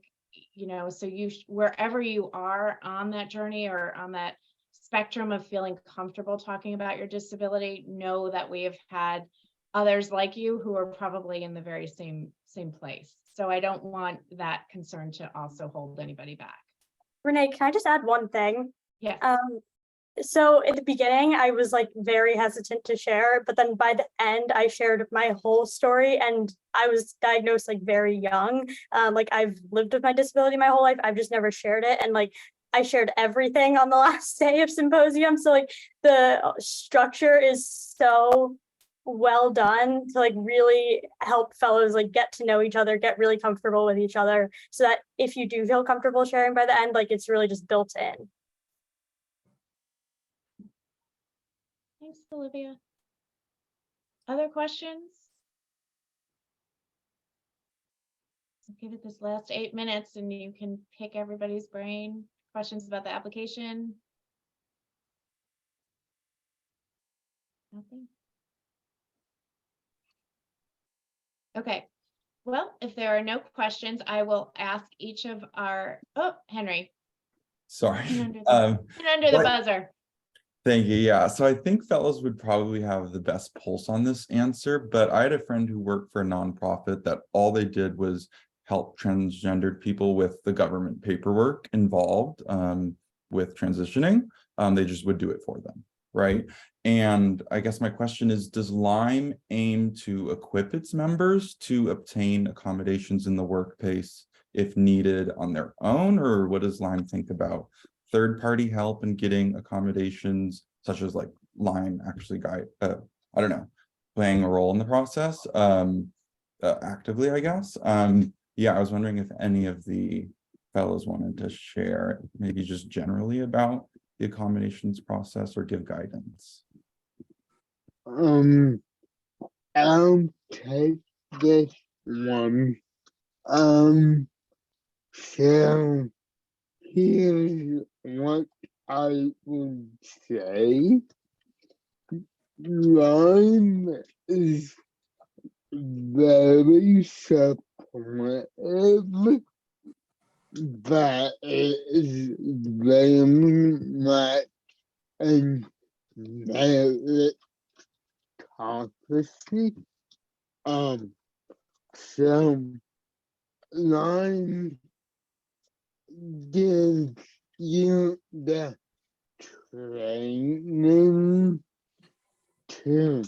Speaker 1: so wherever you are on that journey or on that spectrum of feeling comfortable talking about your disability, know that we have had others like you who are probably in the very same place. So I don't want that concern to also hold anybody back.
Speaker 3: Renee, can I just add one thing?
Speaker 1: Yes.
Speaker 3: So at the beginning, I was like very hesitant to share, but then by the end, I shared my whole story, and I was diagnosed like very young. I've lived with my disability my whole life. I've just never shared it. And like, I shared everything on the last day of Symposium. So like the structure is so well done to like really help fellows like get to know each other, get really comfortable with each other, so that if you do feel comfortable sharing by the end, like it's really just built in.
Speaker 1: Thanks, Olivia. Other questions? I'll give it this last 8 minutes and you can pick everybody's brain. Questions about the application? Nothing? Okay. Well, if there are no questions, I will ask each of our, Henry.
Speaker 8: Sorry.
Speaker 1: Under the buzzer.
Speaker 8: Thank you. Yeah. So I think fellows would probably have the best pulse on this answer, but I had a friend who worked for a nonprofit that all they did was help transgendered people with the government paperwork involved with transitioning. They just would do it for them. Right. And I guess my question is, does Lyme aim to equip its members to obtain accommodations in the workplace if needed on their own? Or what does Lyme think about third-party help in getting accommodations, such as like Lyme actually playing a role in the process actively, I guess. Yeah, I was wondering if any of the fellows wanted to share maybe just generally about the accommodations process or give guidance.
Speaker 9: I'll take this one. So here's what I would say. Lyme is very supportive, but it is very much an meritocracy. So Lyme gives you the training to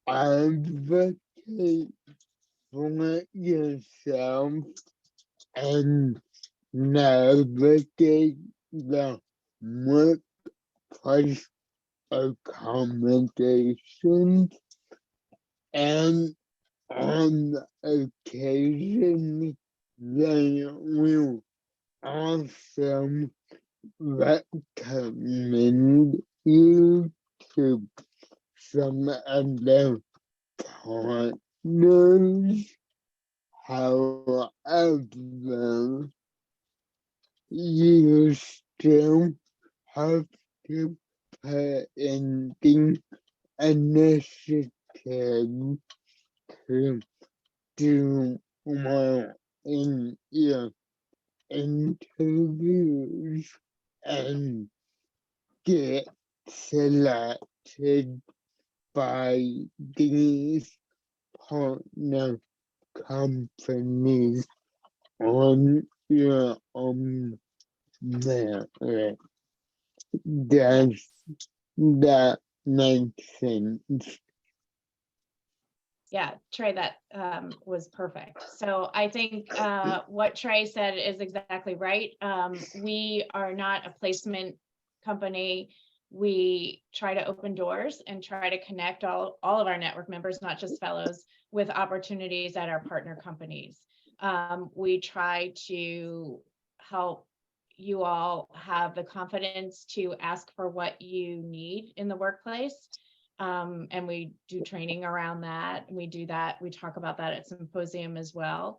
Speaker 9: advocate for yourself and navigate the workplace accommodations, and on occasion they will also recommend you to some other partners. However, you still have to put in the initiative to do well in your interviews and get selected by these partner companies on your own merit. Does that make sense?
Speaker 1: Yeah, Trey, that was perfect. So I think what Trey said is exactly right. We are not a placement company. We try to open doors and try to connect all of our network members, not just fellows, with opportunities at our partner companies. We try to help you all have the confidence to ask for what you need in the workplace. And we do training around that. We do that. We talk about that at Symposium as well.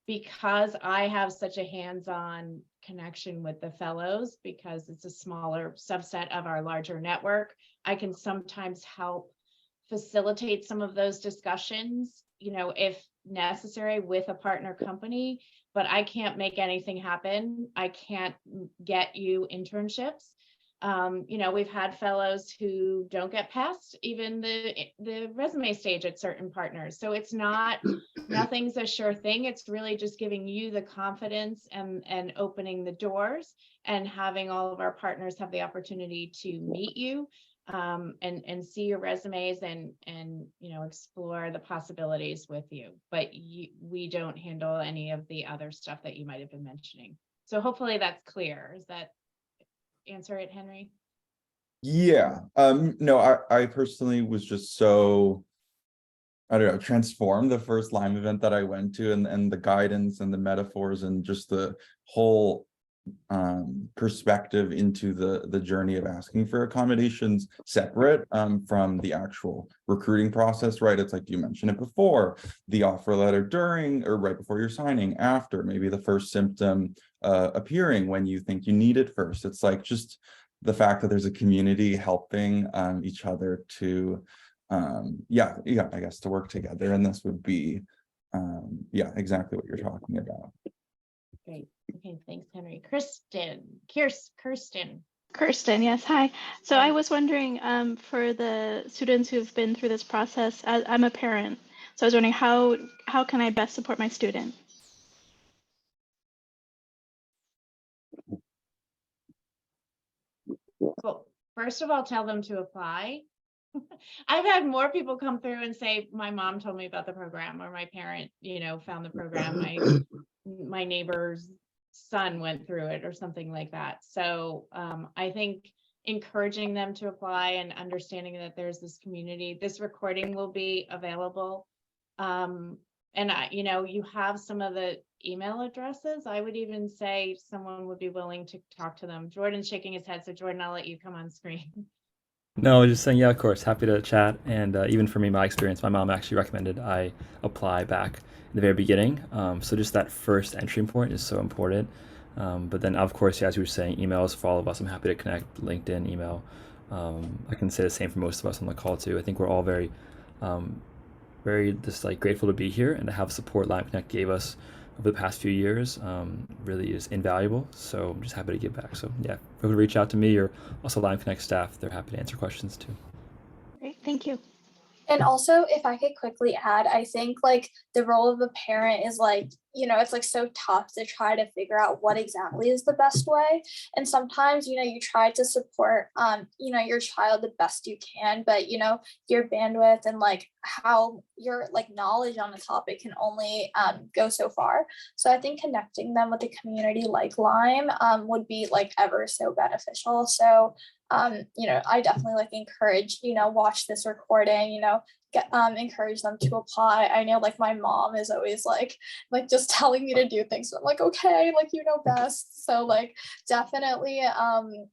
Speaker 1: Because I have such a hands-on connection with the fellows, because it's a smaller subset of our larger network, I can sometimes help facilitate some of those discussions, if necessary, with a partner company, but I can't make anything happen. I can't get you internships. We've had fellows who don't get past even the resume stage at certain partners. So it's nothing's a sure thing. It's really just giving you the confidence and opening the doors and having all of our partners have the opportunity to meet you and see your resumes and explore the possibilities with you. But we don't handle any of the other stuff that you might have been mentioning. So hopefully that's clear. Is that answer it, Henry?
Speaker 8: Yeah. No, I personally was just so, I don't know, transformed the first Lyme event that I went to, and the guidance and the metaphors and just the whole perspective into the journey of asking for accommodations separate from the actual recruiting process, right? It's like you mentioned it before, the offer letter during or right before you're signing, after, maybe the first symptom appearing when you think you need it first. It's like just the fact that there's a community helping each other to I guess to work together, and this would be exactly what you're talking about.
Speaker 1: Great. Okay, thanks, Henry. Kirsten.
Speaker 10: Kirsten, yes, hi. So
Speaker 1: Hi.
Speaker 10: I was wondering, for the students who've been through this process, I'm a parent, so I was wondering how can I best support my student?
Speaker 1: Well, first of all, tell them to apply. I've had more people come through and say, my mom told me about the program, or my parent, found the program. My neighbor's son went through it, or something like that. So I think encouraging them to apply and understanding that there's this community. This recording will be available. And you have some of the email addresses. I would even say someone would be willing to talk to them. Jordan's shaking his head. So Jordan, I'll let you come on screen.
Speaker 6: No, just saying, yeah, of course, happy to chat. And even for me, my experience, my mom actually recommended I apply back in the very beginning. So just that first entry point is so important. But then, of course, as you were saying, emails for all of us. I'm happy to connect, LinkedIn, email. I can say the same for most of us on the call too. I think we're all very just like grateful to be here and to have support Lyme Connect gave us over the past few years really is invaluable. So I'm just happy to give back. So yeah, feel free to reach out to me or also Lyme Connect staff. They're happy to answer questions too.
Speaker 10: Great, thank you.
Speaker 7: And also, if I could quickly add, I think like the role of a parent is like, it's like so tough to try to figure out what exactly is the best way. And sometimes, you try to support, your child the best you can, but, your bandwidth and like how your like knowledge on the topic can only go so far. So I think connecting them with a community like Lyme would be like ever so beneficial. So you know, I definitely like encourage, you know, watch this recording, you know, get encourage them to apply. I know like my mom is always like just telling me to do things. I'm like, okay, like you know best. So like definitely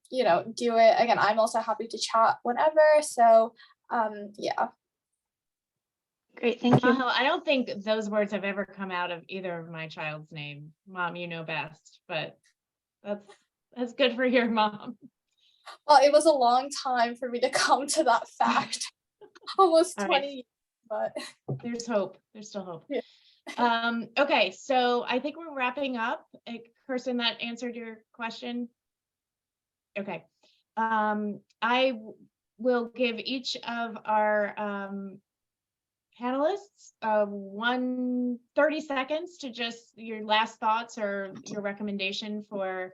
Speaker 7: you know, do it. Again, I'm also happy to chat whenever. So yeah.
Speaker 10: Great, thank you.
Speaker 1: I don't think those words have ever come out of either of my child's name. Mom, you know best, but that's good for your mom.
Speaker 7: Well, it was a long time for me to come to that fact. Almost
Speaker 1: All
Speaker 7: 20
Speaker 1: right.
Speaker 7: years, but
Speaker 1: There's hope. There's still hope.
Speaker 7: Yeah.
Speaker 1: Okay, so I think we're wrapping up. A person that answered your question. Okay. I will give each of our panelists 30 seconds to just your last thoughts or your recommendation for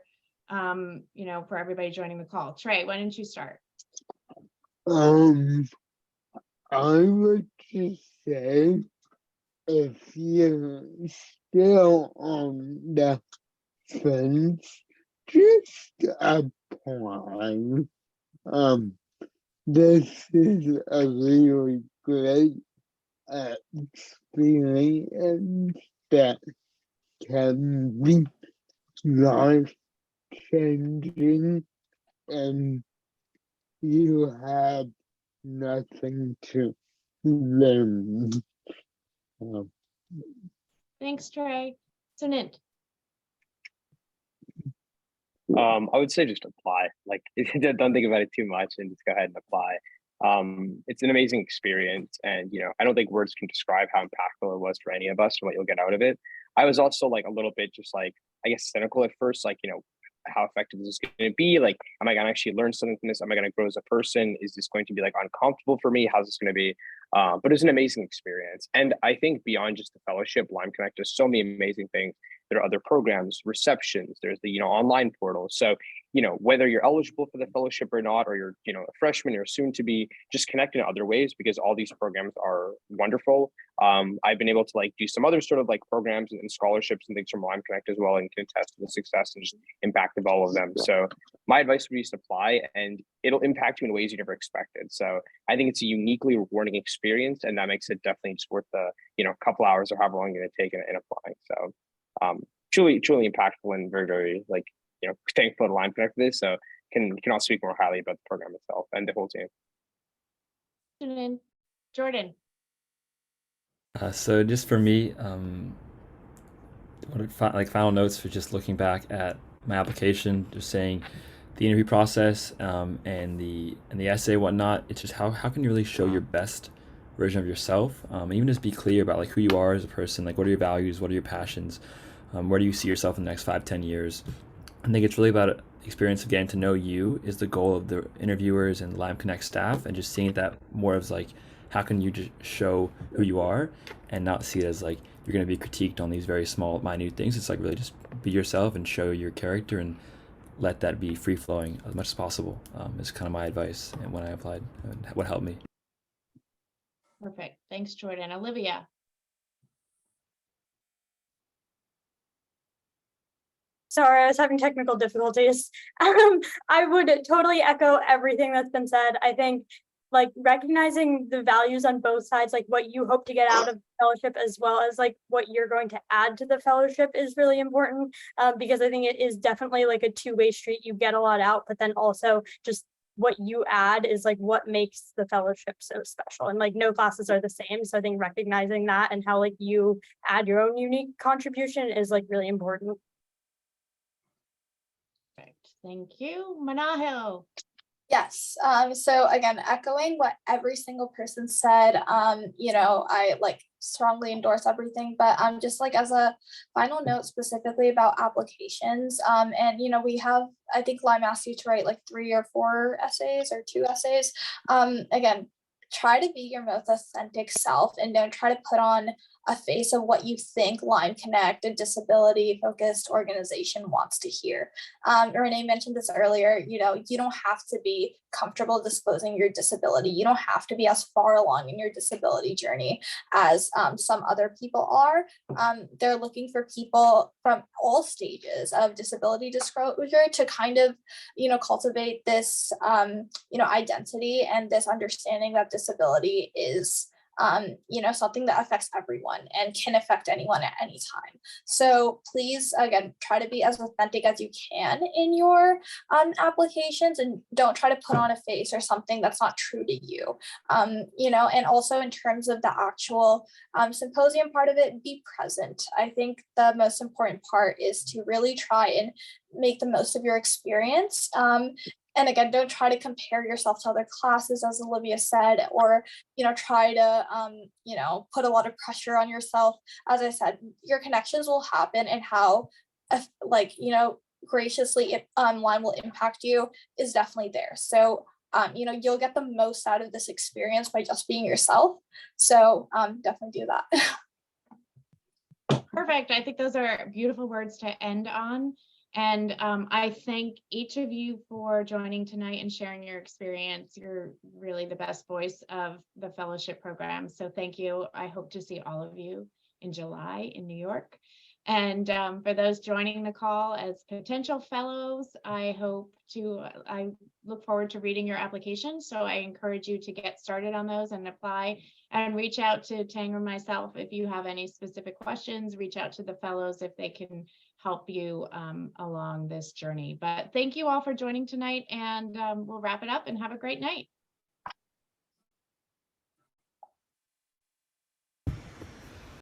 Speaker 1: you know, for everybody joining the call. Trey, why don't you start?
Speaker 9: I would just say, if you're still on the fence, just apply. This is a really great experience that can be life changing, and you have nothing to learn.
Speaker 1: Thanks, Trey. Sunit.
Speaker 5: I would say just apply. Like, don't think about it too much and just go ahead and apply. It's an amazing experience, and you know, I don't think words can describe how impactful it was for any of us and what you'll get out of it. I was also like a little bit just like, I guess, cynical at first, like, you know, how effective is this going to be? Like, am I going to actually learn something from this? Am I going to grow as a person? Is this going to be like uncomfortable for me? How's this going to be? But it's an amazing experience. And I think beyond just the fellowship, Lime Connect does so many amazing things. There are other programs, receptions, there's the, you know, online portal. So, you know, whether you're eligible for the fellowship or not, or you're, you know, a freshman or soon to be, just connect in other ways, because all these programs are wonderful. I've been able to like do some other sort of like programs and scholarships and things from Lime Connect as well, and can attest to the success and just impact of all of them. So my advice would be to apply, and it'll impact you in ways you never expected. So I think it's a uniquely rewarding experience, and that makes it definitely just worth the, you know, couple hours or however long you're going to take in applying. So truly impactful, and very, very, like, you know, thankful to Lime Connect for this. So cannot speak more highly about the program itself and the whole team.
Speaker 1: And then Jordan.
Speaker 6: So just for me, like final notes for just looking back at my application, just saying the interview process and the essay and whatnot. It's just how can you really show your best version of yourself, and even just be clear about like who you are as a person, like what are your values, what are your passions, where do you see yourself in the next 5-10 years. I think it's really about the experience of getting to know you is the goal of the interviewers and Lime Connect staff, and just seeing that more as like how can you just show who you are and not see it as like you're going to be critiqued on these very small minute things. It's like really just be yourself and show your character and let that be free flowing as much as possible, is kind of my advice and when I applied and what helped me.
Speaker 1: Perfect. Thanks, Jordan. Olivia.
Speaker 3: Sorry, I was having technical difficulties. I would totally echo everything that's been said. I think like recognizing the values on both sides, like what you hope to get out of the fellowship as well as like what you're going to add to the fellowship is really important, because I think it is definitely like a two-way street. You get a lot out, but then also just what you add is like what makes the fellowship so special, and like no classes are the same. So I think recognizing that and how like you add your own unique contribution is like really important.
Speaker 1: Perfect. Thank you. Manahil.
Speaker 7: Yes. So again, echoing what every single person said, you know, I like strongly endorse everything, but just like as a final note specifically about applications, and you know, we have, I think Lime asked you to write like 3 or 4 essays or 2 essays. Again, try to be your most authentic self and don't try to put on a face of what you think Lime Connect, a disability focused organization, wants to hear. Renee mentioned this earlier, you know, you don't have to be comfortable disclosing your disability. You don't have to be as far along in your disability journey as some other people are. They're looking for people from all stages of disability disclosure to kind of, you know, cultivate this, you know, identity and this understanding that disability is, you know, something that affects everyone and can affect anyone at any time. So please, again, try to be as authentic as you can in your applications, and don't try to put on a face or something that's not true to you. You know, and also in terms of the actual symposium part of it, be present. I think the most important part is to really try and make the most of your experience. And again, don't try to compare yourself to other classes, as Olivia said, or, you know, try to, you know, put a lot of pressure on yourself. As I said, your connections will happen, and how, like, you know, graciously Lime will impact you is definitely there. So, you know, you'll get the most out of this experience by just being yourself. So definitely do that.
Speaker 1: Perfect. I think those are beautiful words to end on. And I thank each of you for joining tonight and sharing your experience. You're really the best voice of the fellowship program. So thank you. I hope to see all of you in July in New York. And for those joining the call as potential fellows, I look forward to reading your application. So I encourage you to get started on those and apply, and reach out to Tang or myself if you have any specific questions. Reach out to the fellows if they can help you along this journey. But thank you all for joining tonight, and we'll wrap it up and have a great night.